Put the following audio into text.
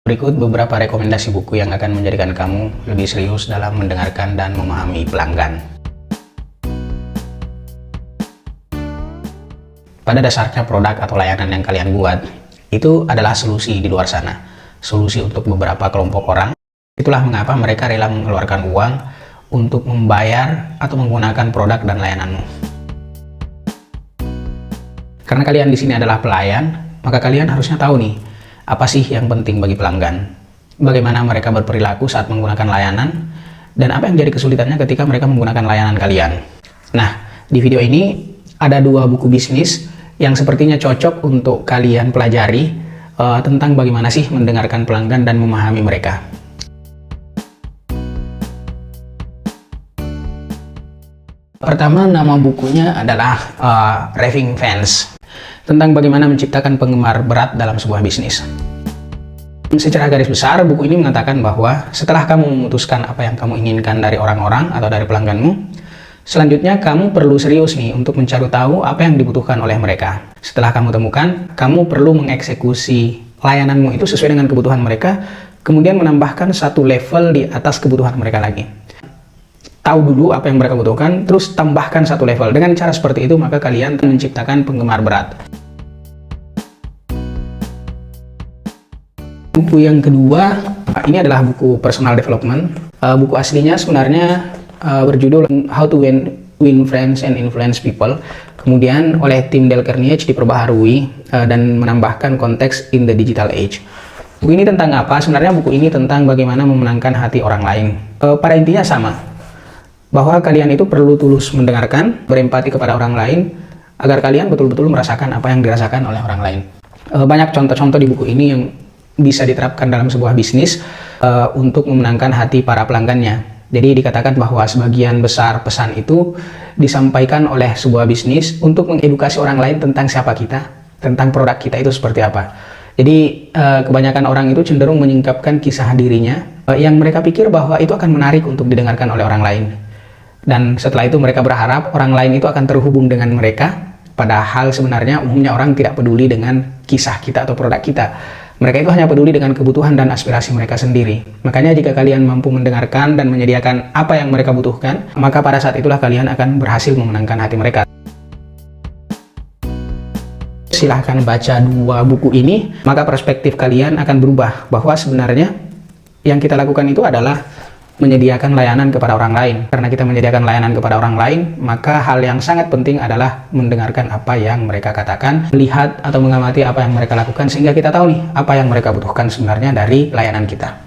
Berikut beberapa rekomendasi buku yang akan menjadikan kamu lebih serius dalam mendengarkan dan memahami pelanggan. Pada dasarnya produk atau layanan yang kalian buat, itu adalah solusi di luar sana. Solusi untuk beberapa kelompok orang. Itulah mengapa mereka rela mengeluarkan uang untuk membayar atau menggunakan produk dan layananmu. Karena kalian di sini adalah pelayan, maka kalian harusnya tahu nih, apa sih yang penting bagi pelanggan? Bagaimana mereka berperilaku saat menggunakan layanan? Dan apa yang jadi kesulitannya ketika mereka menggunakan layanan kalian? Nah, di video ini ada 2 buku bisnis yang sepertinya cocok untuk kalian pelajari tentang bagaimana sih mendengarkan pelanggan dan memahami mereka. Pertama, nama bukunya adalah Raving Fans, tentang bagaimana menciptakan penggemar berat dalam sebuah bisnis. Secara garis besar, buku ini mengatakan bahwa setelah kamu memutuskan apa yang kamu inginkan dari orang-orang atau dari pelangganmu, selanjutnya kamu perlu serius nih untuk mencari tahu apa yang dibutuhkan oleh mereka. Setelah kamu temukan, kamu perlu mengeksekusi layananmu itu sesuai dengan kebutuhan mereka, kemudian menambahkan satu level di atas kebutuhan mereka lagi. Tahu dulu apa yang mereka butuhkan, terus tambahkan satu level. Dengan cara seperti itu, maka kalian menciptakan penggemar berat. Buku yang kedua, ini adalah buku personal development. Buku aslinya sebenarnya berjudul How to Win Friends and Influence People. Kemudian oleh tim Dale Carnegie diperbaharui dan menambahkan konteks in the digital age. Buku ini tentang apa? Sebenarnya buku ini tentang bagaimana memenangkan hati orang lain. Pada intinya sama, bahwa kalian itu perlu tulus mendengarkan, berempati kepada orang lain, agar kalian betul-betul merasakan apa yang dirasakan oleh orang lain. Banyak contoh-contoh di buku ini yang bisa diterapkan dalam sebuah bisnis untuk memenangkan hati para pelanggannya. Jadi dikatakan bahwa sebagian besar pesan itu disampaikan oleh sebuah bisnis untuk mengedukasi orang lain tentang siapa kita, tentang produk kita itu seperti apa. Jadi kebanyakan orang itu cenderung menyingkapkan kisah dirinya yang mereka pikir bahwa itu akan menarik untuk didengarkan oleh orang lain. Dan setelah itu mereka berharap orang lain itu akan terhubung dengan mereka, padahal sebenarnya umumnya orang tidak peduli dengan kisah kita atau produk kita. Mereka itu hanya peduli dengan kebutuhan dan aspirasi mereka sendiri. Makanya jika kalian mampu mendengarkan dan menyediakan apa yang mereka butuhkan, maka pada saat itulah kalian akan berhasil memenangkan hati mereka. Silahkan baca 2 buku ini, maka perspektif kalian akan berubah, bahwa sebenarnya yang kita lakukan itu adalah menyediakan layanan kepada orang lain. Karena kita menyediakan layanan kepada orang lain, maka hal yang sangat penting adalah mendengarkan apa yang mereka katakan, melihat atau mengamati apa yang mereka lakukan, sehingga kita tahu nih apa yang mereka butuhkan sebenarnya dari layanan kita.